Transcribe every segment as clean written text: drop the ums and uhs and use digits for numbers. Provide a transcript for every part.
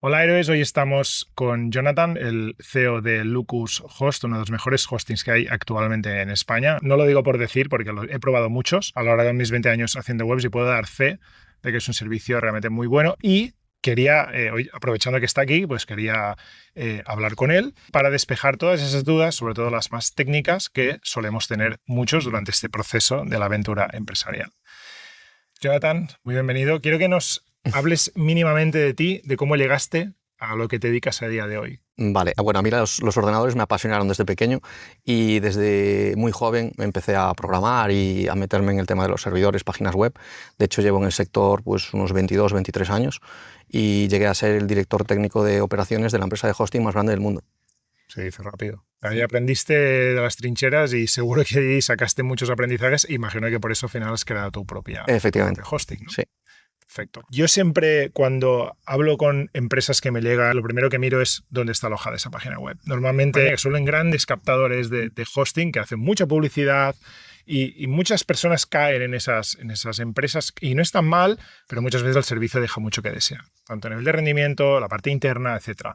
Hola héroes, hoy estamos con Jonathan, el CEO de Lucus Host, uno de los mejores hostings que hay actualmente en España. No lo digo por decir, porque he probado muchos a lo largo de mis 20 años haciendo webs y puedo dar fe de que es un servicio realmente muy bueno. Y quería, hoy, aprovechando que está aquí, pues quería hablar con él para despejar todas esas dudas, sobre todo las más técnicas que solemos tener muchos durante este proceso de la aventura empresarial. Jonathan, muy bienvenido. Quiero que nos hables mínimamente de ti, de cómo llegaste a lo que te dedicas a día de hoy. Vale, bueno, a mí los ordenadores me apasionaron desde pequeño y desde muy joven empecé a programar y a meterme en el tema de los servidores, páginas web. De hecho, llevo en el sector pues, unos 22, 23 años y llegué a ser el director técnico de operaciones de la empresa de hosting más grande del mundo. Se dice rápido. Ahí aprendiste de las trincheras y seguro que ahí sacaste muchos aprendizajes. Imagino que por eso al final has creado tu propia Efectivamente, hosting, ¿no? sí. Perfecto. Yo siempre, cuando hablo con empresas que me llegan, lo primero que miro es dónde está alojada esa página web. Normalmente suelen grandes captadores de hosting que hacen mucha publicidad y muchas personas caen en esas empresas y no es tan mal, pero muchas veces el servicio deja mucho que desear, tanto a nivel de rendimiento, la parte interna, etc.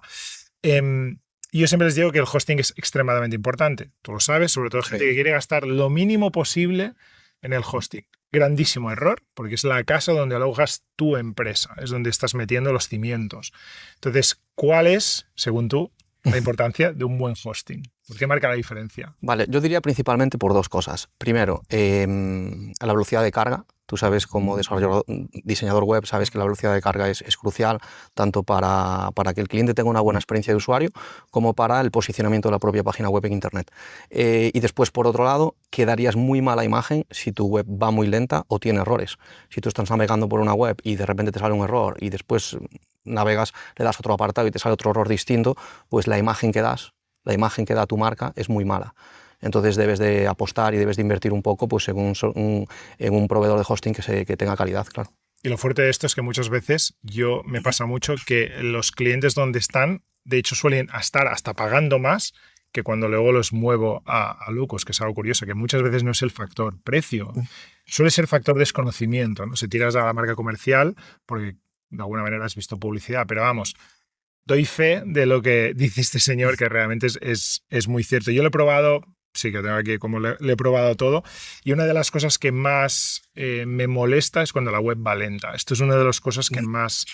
Y yo siempre les digo que el hosting es extremadamente importante. Tú lo sabes, sobre todo gente que quiere gastar lo mínimo posible en el hosting. Grandísimo error, porque es la casa donde alojas tu empresa, es donde estás metiendo los cimientos. Entonces, ¿cuál es, según tú, la importancia de un buen hosting? ¿Por qué marca la diferencia? Vale, yo diría principalmente por dos cosas. Primero, la velocidad de carga. Tú sabes, como desarrollador, diseñador web, sabes que la velocidad de carga es crucial tanto para que el cliente tenga una buena experiencia de usuario como para el posicionamiento de la propia página web en Internet. Y después, por otro lado, quedarías muy mala imagen si tu web va muy lenta o tiene errores. Si tú estás navegando por una web y de repente te sale un error y después navegas, le das otro apartado y te sale otro error distinto, pues la imagen que da tu marca es muy mala. Entonces debes de apostar y debes de invertir un poco pues, en un proveedor de hosting que tenga calidad, claro. Y lo fuerte de esto es que muchas veces me pasa mucho que los clientes donde están, de hecho, suelen estar hasta pagando más que cuando luego los muevo a Lucus, que es algo curioso, que muchas veces no es el factor precio, suele ser factor desconocimiento, ¿no? Si tiras a la marca comercial, porque de alguna manera has visto publicidad, pero vamos, doy fe de lo que dice este señor, que realmente es muy cierto. Yo lo he probado, sí que tengo aquí como le he probado todo, y una de las cosas que más me molesta es cuando la web va lenta. Esto es una de las cosas que más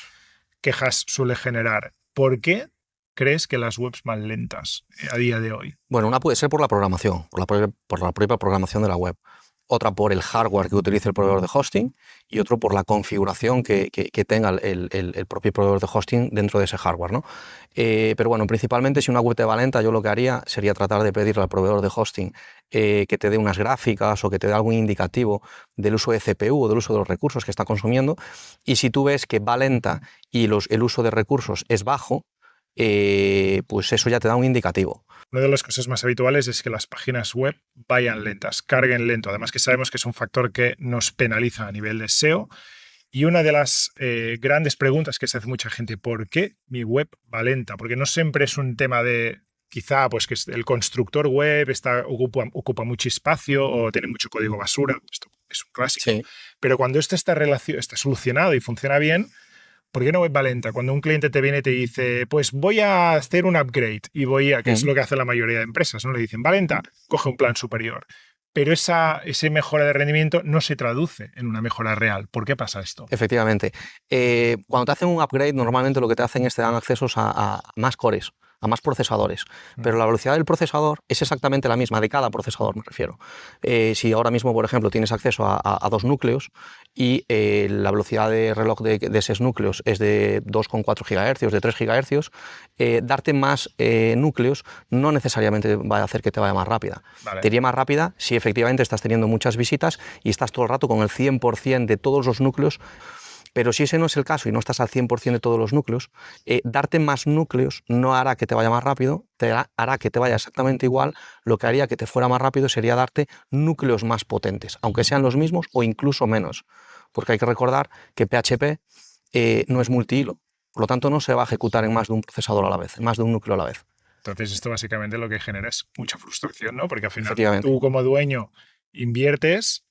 quejas suele generar. ¿Por qué crees que las webs van lentas a día de hoy? Bueno, una puede ser por la programación, por la propia programación de la web. Otra por el hardware que utilice el proveedor de hosting y otro por la configuración que tenga el propio proveedor de hosting dentro de ese hardware, ¿no? Pero bueno, principalmente si una web te va lenta, yo lo que haría sería tratar de pedirle al proveedor de hosting que te dé unas gráficas o que te dé algún indicativo del uso de CPU o del uso de los recursos que está consumiendo. Y si tú ves que va lenta y el uso de recursos es bajo, pues eso ya te da un indicativo. Una de las cosas más habituales es que las páginas web vayan lentas, carguen lento. Además que sabemos que es un factor que nos penaliza a nivel de SEO. Y una de las grandes preguntas que se hace mucha gente, ¿por qué mi web va lenta? Porque no siempre es un tema de, quizá, pues que el constructor web ocupa mucho espacio o tiene mucho código basura. Esto es un clásico. Sí. Pero cuando esto está solucionado y funciona bien, ¿por qué no web va lenta? Cuando un cliente te viene y te dice, pues voy a hacer un upgrade y que es lo que hace la mayoría de empresas, ¿no? Le dicen, va lenta, coge un plan superior. Pero ese mejora de rendimiento no se traduce en una mejora real. ¿Por qué pasa esto? Efectivamente. Cuando te hacen un upgrade, normalmente lo que te hacen es te dan accesos a más cores, a más procesadores. Pero la velocidad del procesador es exactamente la misma, de cada procesador me refiero. Si ahora mismo, por ejemplo, tienes acceso a dos núcleos y la velocidad de reloj de esos núcleos es de 2,4 GHz, de 3 GHz, darte más núcleos no necesariamente va a hacer que te vaya más rápida. Vale. Te iría más rápida si efectivamente estás teniendo muchas visitas y estás todo el rato con el 100% de todos los núcleos. Pero si ese no es el caso y no estás al 100% de todos los núcleos, darte más núcleos no hará que te vaya más rápido, hará que te vaya exactamente igual. Lo que haría que te fuera más rápido sería darte núcleos más potentes, aunque sean los mismos o incluso menos. Porque hay que recordar que PHP no es multihilo, por lo tanto no se va a ejecutar en más de un procesador a la vez, en más de un núcleo a la vez. Entonces esto básicamente lo que genera es mucha frustración, ¿no? Porque al final tú como dueño inviertes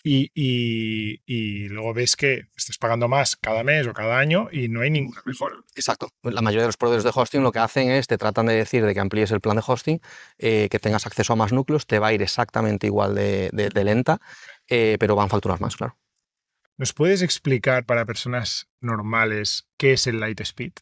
y luego ves que estás pagando más cada mes o cada año y no hay ninguna mejora. Exacto. La mayoría de los proveedores de hosting lo que hacen es, te tratan de decir de que amplíes el plan de hosting, que tengas acceso a más núcleos, te va a ir exactamente igual de lenta, pero van a facturar más, claro. ¿Nos puedes explicar para personas normales qué es el Lightspeed?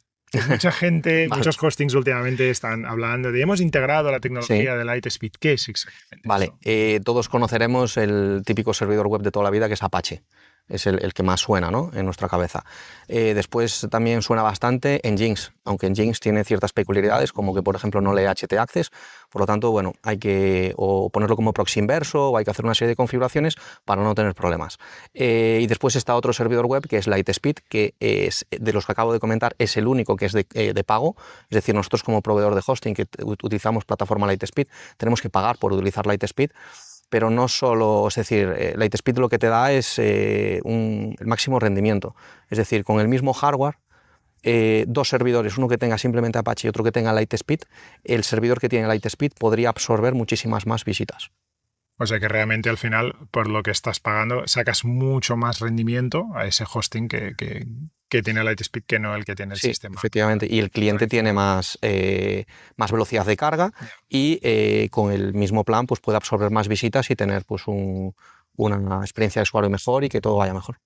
Mucha gente, Vale. muchos hostings últimamente están hablando de hemos integrado la tecnología de Lightspeed. ¿Qué es exactamente Vale, eso? todos conoceremos el típico servidor web de toda la vida que es Apache. Es el que más suena, ¿no?, en nuestra cabeza. Después también suena bastante Nginx, aunque Nginx tiene ciertas peculiaridades, como que, por ejemplo, no lee htaccess, por lo tanto, bueno, hay que o ponerlo como proxy inverso o hay que hacer una serie de configuraciones para no tener problemas. Y después está otro servidor web que es Lightspeed, que es, de los que acabo de comentar, es el único que es de pago, es decir, nosotros como proveedor de hosting que utilizamos plataforma Lightspeed, tenemos que pagar por utilizar Lightspeed. Pero no solo, es decir, Lightspeed lo que te da es el máximo rendimiento. Es decir, con el mismo hardware, dos servidores, uno que tenga simplemente Apache y otro que tenga Lightspeed, el servidor que tiene Lightspeed podría absorber muchísimas más visitas. O sea que realmente al final, por lo que estás pagando, sacas mucho más rendimiento a ese hosting que tiene Lightspeed que no el que tiene el Sí, sistema. efectivamente. Y el cliente tiene más velocidad de carga y con el mismo plan pues, puede absorber más visitas y tener pues, una experiencia de usuario mejor y que todo vaya mejor.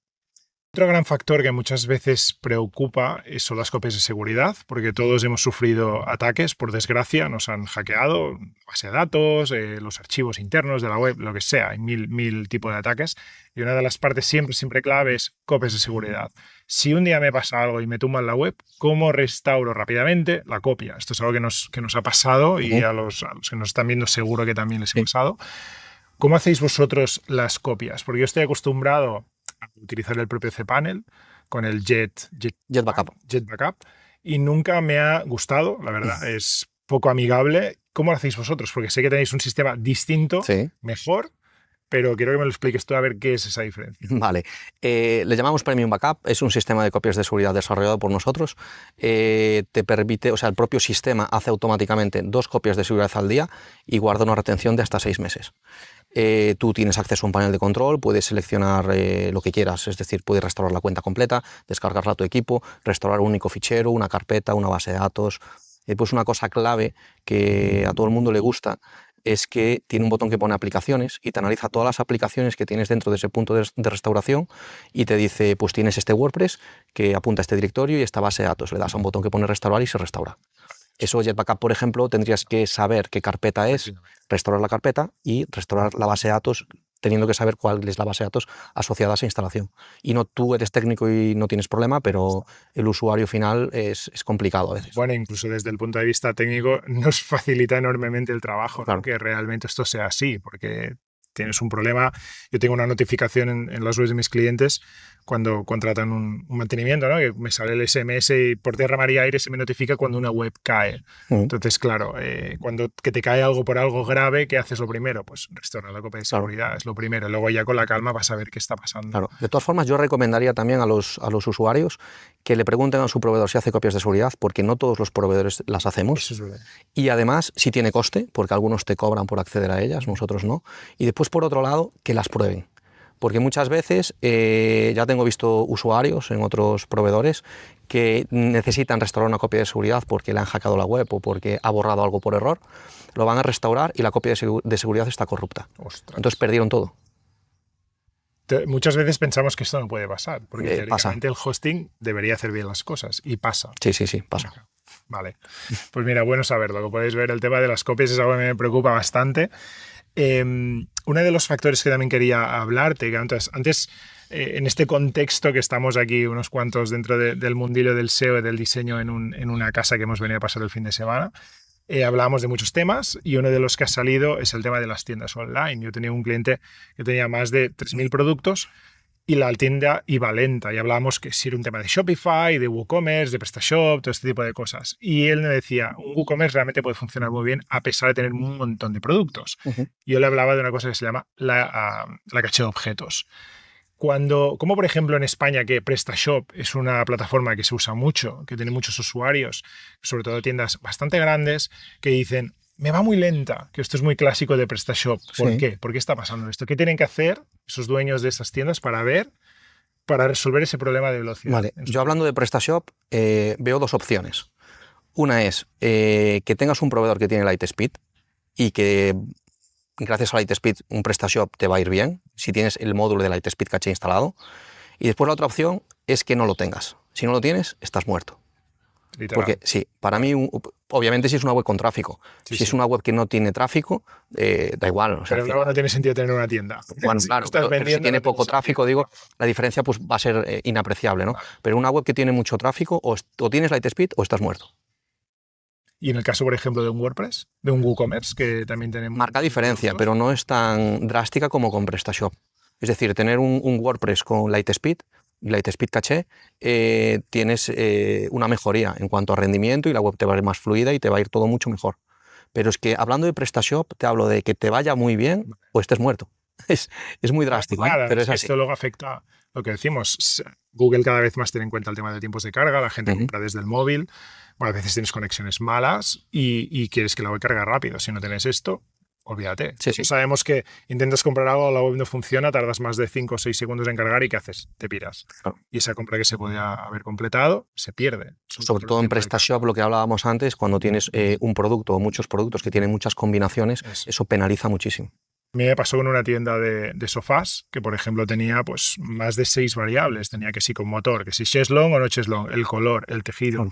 Otro gran factor que muchas veces preocupa son las copias de seguridad, porque todos hemos sufrido ataques, por desgracia, nos han hackeado base de datos, los archivos internos de la web, lo que sea, hay mil tipos de ataques. Y una de las partes siempre clave es copias de seguridad. Si un día me pasa algo y me tumban la web, ¿cómo restauro rápidamente la copia? Esto es algo que nos ha pasado y a los que nos están viendo seguro que también les ha pasado. ¿Cómo hacéis vosotros las copias? Porque yo estoy acostumbrado a utilizar el propio cPanel con el Jet Backup y nunca me ha gustado, la verdad. Es poco amigable. ¿Cómo lo hacéis vosotros? Porque sé que tenéis un sistema distinto, mejor, pero quiero que me lo expliques tú a ver qué es esa diferencia. Vale, le llamamos Premium Backup, es un sistema de copias de seguridad desarrollado por nosotros. Te permite, o sea, el propio sistema hace automáticamente 2 copias de seguridad al día y guarda una retención de hasta 6 meses. Tú tienes acceso a un panel de control, puedes seleccionar lo que quieras, es decir, puedes restaurar la cuenta completa, descargarla a tu equipo, restaurar un único fichero, una carpeta, una base de datos. Pues una cosa clave que a todo el mundo le gusta es que tiene un botón que pone aplicaciones y te analiza todas las aplicaciones que tienes dentro de ese punto de restauración y te dice, pues tienes este WordPress que apunta a este directorio y esta base de datos. Le das a un botón que pone restaurar y se restaura. Eso Jet Backup, por ejemplo, tendrías que saber qué carpeta es, restaurar la carpeta y restaurar la base de datos, teniendo que saber cuál es la base de datos asociada a esa instalación. Y no, tú eres técnico y no tienes problema, pero el usuario final es complicado a veces. Bueno, incluso desde el punto de vista técnico nos facilita enormemente el trabajo, claro, ¿no? Que realmente esto sea así, porque tienes un problema. Yo tengo una notificación en las webs de mis clientes cuando contratan un mantenimiento, ¿no? Que me sale el SMS y por tierra, mar y aire se me notifica cuando una web cae. Entonces, claro, cuando que te cae algo por algo grave, ¿qué haces lo primero? Pues restaurar la copia de seguridad, es lo primero. Luego ya con la calma vas a ver qué está pasando. Claro. De todas formas, yo recomendaría también a los usuarios que le pregunten a su proveedor si hace copias de seguridad, porque no todos los proveedores las hacemos. Eso es verdad. Y además, si tiene coste, porque algunos te cobran por acceder a ellas, nosotros no. Y después, por otro lado, que las prueben. Porque muchas veces ya tengo visto usuarios en otros proveedores que necesitan restaurar una copia de seguridad porque le han hackeado la web o porque ha borrado algo por error, lo van a restaurar y la copia de seguridad está corrupta. Ostras. Entonces perdieron todo. Muchas veces pensamos que esto no puede pasar, porque teóricamente el hosting debería hacer bien las cosas y pasa. Sí, pasa. Vale, pues mira, bueno saberlo. Como podéis ver, el tema de las copias es algo que me preocupa bastante. Uno de los factores que también quería hablarte, que antes en este contexto que estamos aquí unos cuantos dentro del mundillo del SEO y del diseño en una casa que hemos venido a pasar el fin de semana, hablábamos de muchos temas y uno de los que ha salido es el tema de las tiendas online. Yo tenía un cliente que tenía más de 3.000 productos y la tienda iba lenta y hablábamos que si era un tema de Shopify, de WooCommerce, de PrestaShop, todo este tipo de cosas. Y él me decía, un WooCommerce realmente puede funcionar muy bien a pesar de tener un montón de productos. Yo le hablaba de una cosa que se llama la caché de objetos. Como por ejemplo en España, que PrestaShop es una plataforma que se usa mucho, que tiene muchos usuarios, sobre todo tiendas bastante grandes, que dicen, me va muy lenta, que esto es muy clásico de PrestaShop. ¿Por Sí. qué? ¿Por qué está pasando esto? ¿Qué tienen que hacer esos dueños de estas tiendas para resolver ese problema de velocidad? Vale, yo hablando de PrestaShop veo dos opciones. Una es que tengas un proveedor que tiene Lightspeed y que gracias a Lightspeed un PrestaShop te va a ir bien si tienes el módulo de Lightspeed Caché instalado. Y después la otra opción es que no lo tengas. Si no lo tienes, estás muerto. Literal. Porque sí, para mí, obviamente si es una web con tráfico. Sí, si es sí. una web que no tiene tráfico, da igual. O sea, Pero luego no tiene sentido tener una tienda. bueno, Si claro, estás pero si vendiendo, tiene no tiene poco tráfico, sentido. digo, la diferencia pues, va a ser inapreciable, ¿no? Vale. Pero una web que tiene mucho tráfico, o tienes Lightspeed o estás muerto. Y en el caso, por ejemplo, de un WordPress, de un WooCommerce, que también tenemos... Marca diferencia, productos, pero no es tan drástica como con PrestaShop. Es decir, tener un WordPress con Lightspeed y Lightspeed Caché, tienes una mejoría en cuanto a rendimiento y la web te va a ir más fluida y te va a ir todo mucho mejor. Pero es que hablando de PrestaShop, te hablo de que te vaya muy bien o estés muerto. Es muy drástico, ¿eh? Claro, Pero es así. esto luego afecta lo que decimos. Google cada vez más tiene en cuenta el tema de tiempos de carga, la gente compra desde el móvil. Bueno, a veces tienes conexiones malas y quieres que la web cargue rápido. Si no tienes esto, olvídate. Sí, sí. Sabemos que intentas comprar algo, la web no funciona, tardas más de 5 o 6 segundos en cargar y ¿qué haces? Te piras. Claro. Y esa compra que se podía haber completado se pierde. Sobre todo en PrestaShop, lo que hablábamos antes, cuando tienes un producto o muchos productos que tienen muchas combinaciones, eso penaliza muchísimo. A mí me pasó con una tienda de sofás que, por ejemplo, tenía pues más de 6 variables. Tenía que si con motor, que si cheslong o no cheslong, el color, el tejido.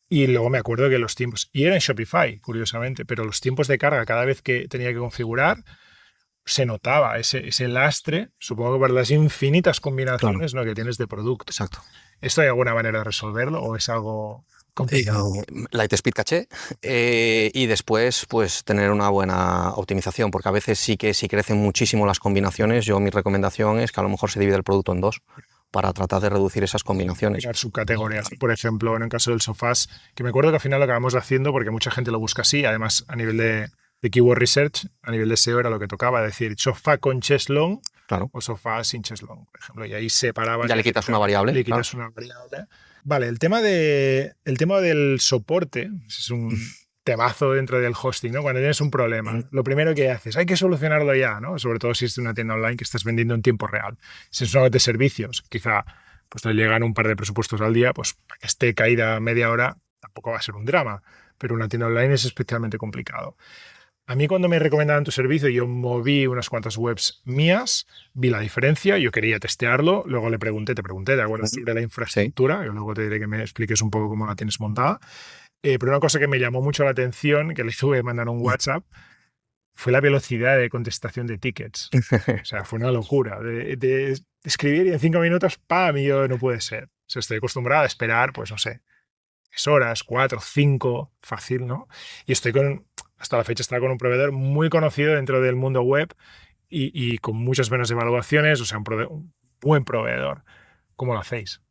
Y luego me acuerdo que los tiempos, y era en Shopify, curiosamente, pero los tiempos de carga cada vez que tenía que configurar, se notaba ese lastre, supongo que por las infinitas combinaciones, ¿no?, que tienes de producto. Exacto. ¿Esto hay alguna manera de resolverlo o es algo complicado? Lightspeed Caché y después pues tener una buena optimización, porque a veces sí que si crecen muchísimo las combinaciones, mi recomendación es que a lo mejor se divide el producto en dos para tratar de reducir esas combinaciones. Crear subcategorías. Por ejemplo, en el caso del sofás, que me acuerdo que al final lo acabamos haciendo porque mucha gente lo busca así, además a nivel de keyword research, a nivel de SEO era lo que tocaba, decir sofá con cheslong o sofá sin cheslong, por ejemplo, y ahí separaba. Ya le quitas una variable. Le quitas una variable. Vale, el tema del soporte es un temazo dentro del hosting, ¿no? Cuando tienes un problema, lo primero que haces, hay que solucionarlo ya, ¿no? Sobre todo si es una tienda online que estás vendiendo en tiempo real. Si es una web de servicios, quizá pues te llegan un par de presupuestos al día, pues para que esté caída media hora tampoco va a ser un drama, pero una tienda online es especialmente complicado. A mí cuando me recomendaban tu servicio, yo moví unas cuantas webs mías, vi la diferencia, yo quería testearlo, luego te pregunté, ¿de acuerdo? Sobre la infraestructura, sí. Yo luego te diré que me expliques un poco cómo la tienes montada. Pero una cosa que me llamó mucho la atención, que le tuve que mandar un WhatsApp, fue la velocidad de contestación de tickets. O sea, fue una locura. De escribir y en 5 minutos, ¡pam! Y yo, no puede ser. O sea, estoy acostumbrado a esperar, pues no sé, 3 horas, 4, 5, fácil, ¿no? Y hasta la fecha estaba con un proveedor muy conocido dentro del mundo web y con muchas buenas evaluaciones, o sea, un buen proveedor. ¿Cómo lo hacéis?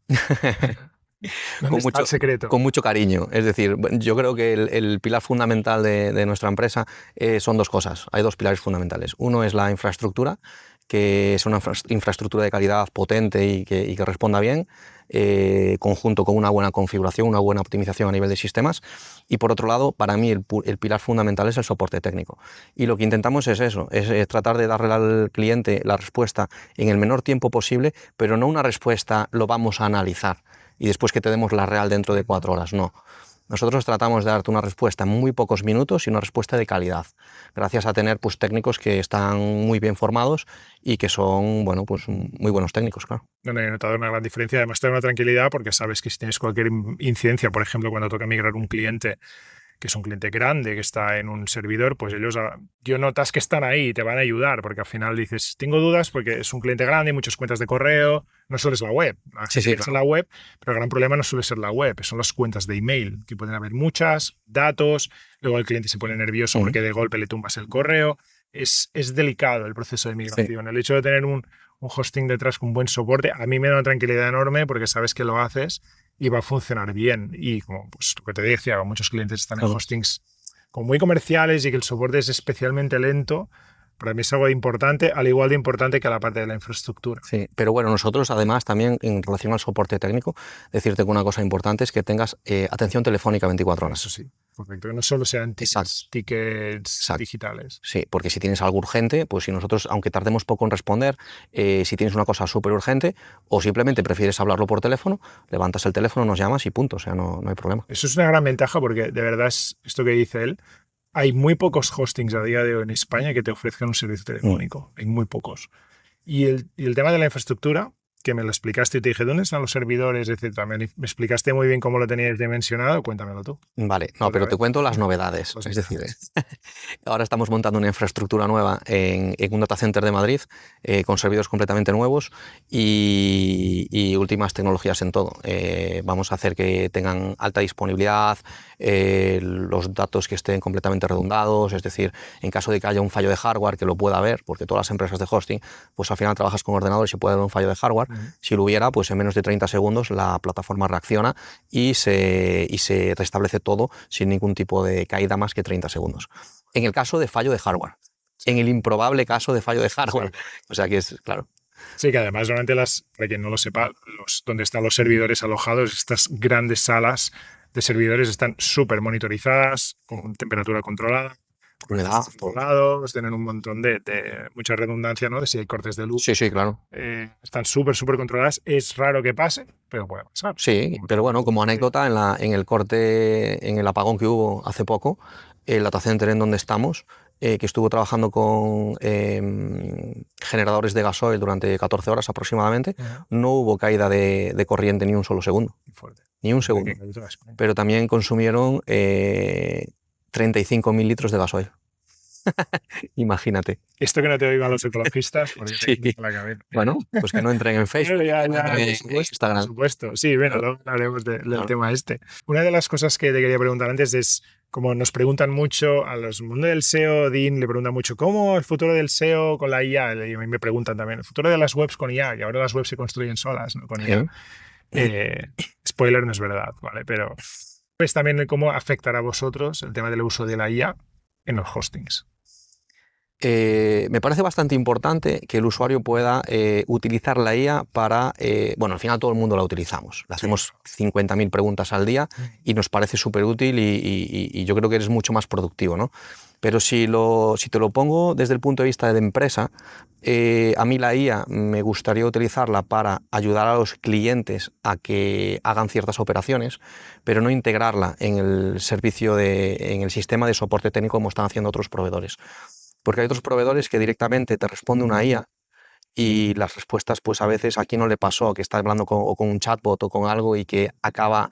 Con mucho cariño. Es decir, yo creo que el pilar fundamental de nuestra empresa son dos cosas. Hay dos pilares fundamentales. Uno es la infraestructura, que es una infraestructura de calidad potente y que responda bien, conjunto con una buena configuración, una buena optimización a nivel de sistemas. Y por otro lado, para mí el pilar fundamental es el soporte técnico. Y lo que intentamos es eso, es tratar de darle al cliente la respuesta en el menor tiempo posible, pero no una respuesta, lo vamos a analizar y después que te demos la real dentro de 4 horas, no. Nosotros tratamos de darte una respuesta en muy pocos minutos y una respuesta de calidad, gracias a tener pues, técnicos que están muy bien formados y que son pues, muy buenos técnicos, claro. No, he notado una gran diferencia, además te da una tranquilidad porque sabes que si tienes cualquier incidencia, por ejemplo, cuando toca migrar un cliente, que es un cliente grande, que está en un servidor, pues ellos, yo notas que están ahí y te van a ayudar, porque al final dices, tengo dudas porque es un cliente grande, muchas cuentas de correo, no solo es la web. Es la web, pero el gran problema no suele ser la web, son las cuentas de email, que pueden haber muchas, datos, luego el cliente se pone nervioso porque de golpe le tumbas el correo. Es delicado el proceso de migración. El hecho de tener un hosting detrás con buen soporte, a mí me da una tranquilidad enorme porque sabes que lo haces y va a funcionar bien. Y como pues, lo que te decía, muchos clientes están en hostings como muy comerciales y que el soporte es especialmente lento, Para mí es algo importante, al igual de importante que la parte de la infraestructura. Sí, pero bueno, nosotros además también en relación al soporte técnico, decirte que una cosa importante es que tengas atención telefónica 24 horas. Eso sí, correcto. Que no solo sean Exacto. tickets Exacto. digitales. Sí, porque si tienes algo urgente, pues si nosotros, aunque tardemos poco en responder, si tienes una cosa súper urgente o simplemente prefieres hablarlo por teléfono, levantas el teléfono, nos llamas y punto, o sea, no hay problema. Eso es una gran ventaja porque de verdad es esto que dice él. Hay muy pocos hostings a día de hoy en España que te ofrezcan un servicio telefónico. Hay muy pocos. Y el tema de la infraestructura, que me lo explicaste y te dije, ¿dónde están los servidores, etcétera? Me explicaste muy bien cómo lo teníais dimensionado, cuéntamelo tú. Vale, no, pero te cuento las novedades. Es decir, ahora estamos montando una infraestructura nueva en un data center de Madrid con servidores completamente nuevos y últimas tecnologías en todo. Vamos a hacer que tengan alta disponibilidad, los datos que estén completamente redundados, es decir, en caso de que haya un fallo de hardware que lo pueda haber, porque todas las empresas de hosting, pues al final trabajas con ordenadores y puede haber un fallo de hardware. Si lo hubiera, pues en menos de 30 segundos la plataforma reacciona y se restablece todo sin ningún tipo de caída más que 30 segundos. En el caso de fallo de hardware. En el improbable caso de fallo de hardware. O sea que es, claro. Sí, que además durante para quien no lo sepa, donde están los servidores alojados, estas grandes salas de servidores están súper monitorizadas, con temperatura controlada, Humedad, controlados, tienen un montón de mucha redundancia, ¿no? De si hay cortes de luz. Sí, sí, claro. Están súper controladas. Es raro que pase, pero puede pasar. Sí, pero bueno, como anécdota, en el corte, en el apagón que hubo hace poco, el data center en donde estamos, que estuvo trabajando con generadores de gasoil durante 14 horas aproximadamente, no hubo caída de corriente ni un solo segundo. Ni un segundo. Pero también consumieron 35.000 litros de gasoil. Imagínate. Esto que no te oigan los ecologistas, porque sí. te la cabeza. Bueno, pues que no entren en Facebook. Por supuesto. Sí, bueno, luego hablaremos del tema este. Una de las cosas que te quería preguntar antes es, como nos preguntan mucho a los mundo del SEO, Dean le pregunta mucho, ¿cómo el futuro del SEO con la IA? Y a mí me preguntan también, el futuro de las webs con IA, y ahora las webs se construyen solas, ¿no? Con IA. Spoiler, no es verdad, ¿vale? Pero pues también cómo afectará a vosotros el tema del uso de la IA en los hostings. Me parece bastante importante que el usuario pueda utilizar la IA para... bueno, al final todo el mundo la utilizamos. Le hacemos 50.000 preguntas al día y nos parece súper útil y yo creo que eres mucho más productivo, ¿no? Pero si te lo pongo desde el punto de vista de empresa, a mí la IA me gustaría utilizarla para ayudar a los clientes a que hagan ciertas operaciones, pero no integrarla en el servicio en el sistema de soporte técnico como están haciendo otros proveedores. Porque hay otros proveedores que directamente te responde una IA y las respuestas, pues a veces a quien no le pasó, que está hablando con un chatbot o con algo y que acaba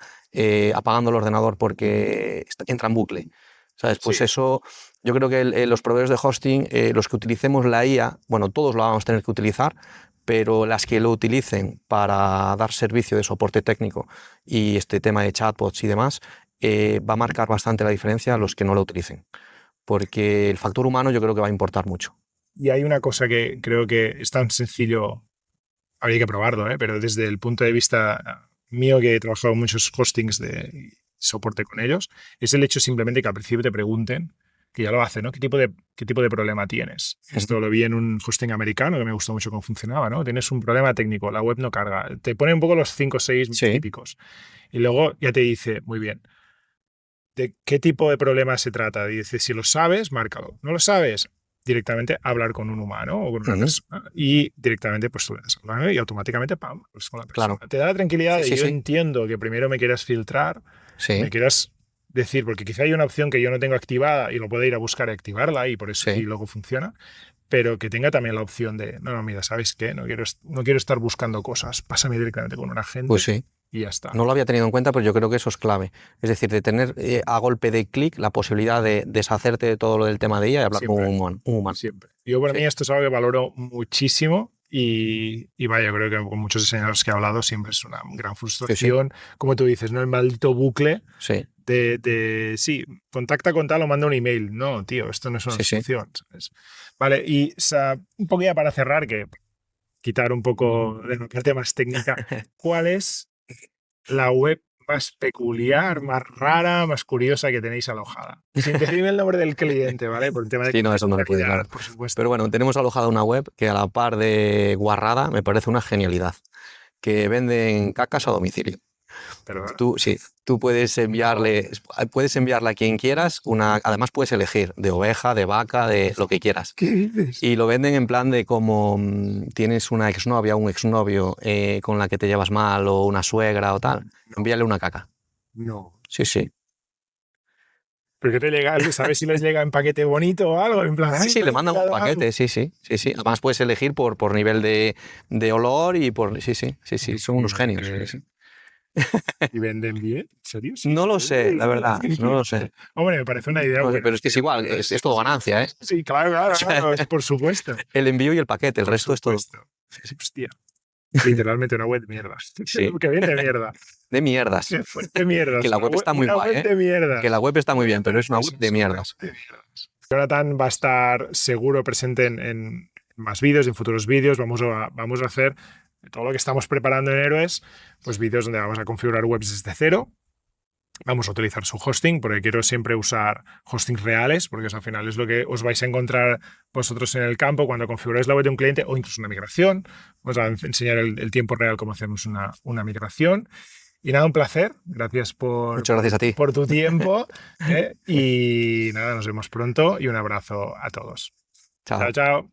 apagando el ordenador porque entra en bucle. ¿Sabes? Pues sí. Eso, yo creo que los proveedores de hosting, los que utilicemos la IA, bueno, todos lo vamos a tener que utilizar, pero las que lo utilicen para dar servicio de soporte técnico y este tema de chatbots y demás, va a marcar bastante la diferencia a los que no lo utilicen. Porque el factor humano yo creo que va a importar mucho. Y hay una cosa que creo que es tan sencillo, habría que probarlo, pero desde el punto de vista mío, que he trabajado en muchos hostings de soporte con ellos, es el hecho simplemente que al principio te pregunten, que ya lo hacen, ¿no? ¿Qué tipo de problema tienes? Esto lo vi en un hosting americano que me gustó mucho cómo funcionaba, ¿no? Tienes un problema técnico, la web no carga. Te pone un poco los 5 o 6 típicos. Y luego ya te dice, muy bien, ¿de qué tipo de problema se trata? Dice, si lo sabes, márcalo. ¿No lo sabes? Directamente hablar con un humano o con una persona y directamente pues tú le das a hablar y automáticamente ¡pam! Pues con la persona. Claro. Te da la tranquilidad de yo entiendo que primero me quieras filtrar, me quieras decir, porque quizá hay una opción que yo no tengo activada y lo puedo ir a buscar y activarla y por eso y luego funciona, pero que tenga también la opción de, no, mira, ¿sabes qué? No quiero estar buscando cosas, pásame directamente con un agente. Pues sí. Y ya está. No lo había tenido en cuenta, pero yo creo que eso es clave. Es decir, de tener a golpe de clic la posibilidad de deshacerte de todo lo del tema de ella y hablar con un humano. Siempre. Yo para mí esto es algo que valoro muchísimo y vaya, creo que con muchos diseñadores que he hablado siempre es una gran frustración. Como tú dices, ¿no? El maldito bucle de contacta con tal o manda un email. No, tío, esto no es una solución. ¿Sabes? Vale, y un poco ya para cerrar, que quitar un poco de la parte más técnica, ¿cuál es la web más peculiar, más rara, más curiosa que tenéis alojada? Sin decirme el nombre del cliente, ¿vale? Por el tema de Sí, no, eso no lo puede, confidencialidad, claro. por supuesto. Pero bueno, tenemos alojada una web que a la par de guarrada me parece una genialidad, que venden cacas a domicilio. Perdona. Tú puedes enviarle a quien quieras, además puedes elegir de oveja, de vaca, de lo que quieras. ¿Qué dices? Y lo venden en plan de como tienes una exnovia o un exnovio con la que te llevas mal o una suegra o tal, envíale una caca. No. Sí, sí. ¿Pero qué te llega? ¿Sabes si les llega en paquete bonito o algo? En plan, Sí, "Ay, sí, me le ha mandan un llegado algo". paquete, sí, sí, sí, sí. Además puedes elegir por nivel de olor y por... Sí, sí, sí, sí, son unos genios. Sí, sí. ¿Y venden bien? ¿En serio? Sí. No lo sé, la verdad, no lo sé. Hombre, me parece una idea No lo sé, buena. pero es que es igual, es todo ganancia, ¿eh? Sí, claro, claro, claro, es por supuesto. El envío y el paquete, el Por resto es todo. supuesto. Hostia. Literalmente una web de mierdas. Sí. Que bien de mierda. De mierdas. Qué fuerte mierdas. Que la web está muy una guay, web de mierdas. Que la web está muy bien, pero es una web de mierdas. Jonathan va a estar seguro presente en más vídeos, en futuros vídeos. Vamos a hacer todo lo que estamos preparando en Héroes, pues vídeos donde vamos a configurar webs desde cero. Vamos a utilizar su hosting, porque quiero siempre usar hostings reales, porque eso al final es lo que os vais a encontrar vosotros en el campo cuando configuráis la web de un cliente o incluso una migración. Os va a enseñar el tiempo real cómo hacemos una migración. Y nada, un placer. Gracias Muchas gracias a ti. por tu tiempo. Y nada, nos vemos pronto y un abrazo a todos. Chao. Chao, chao.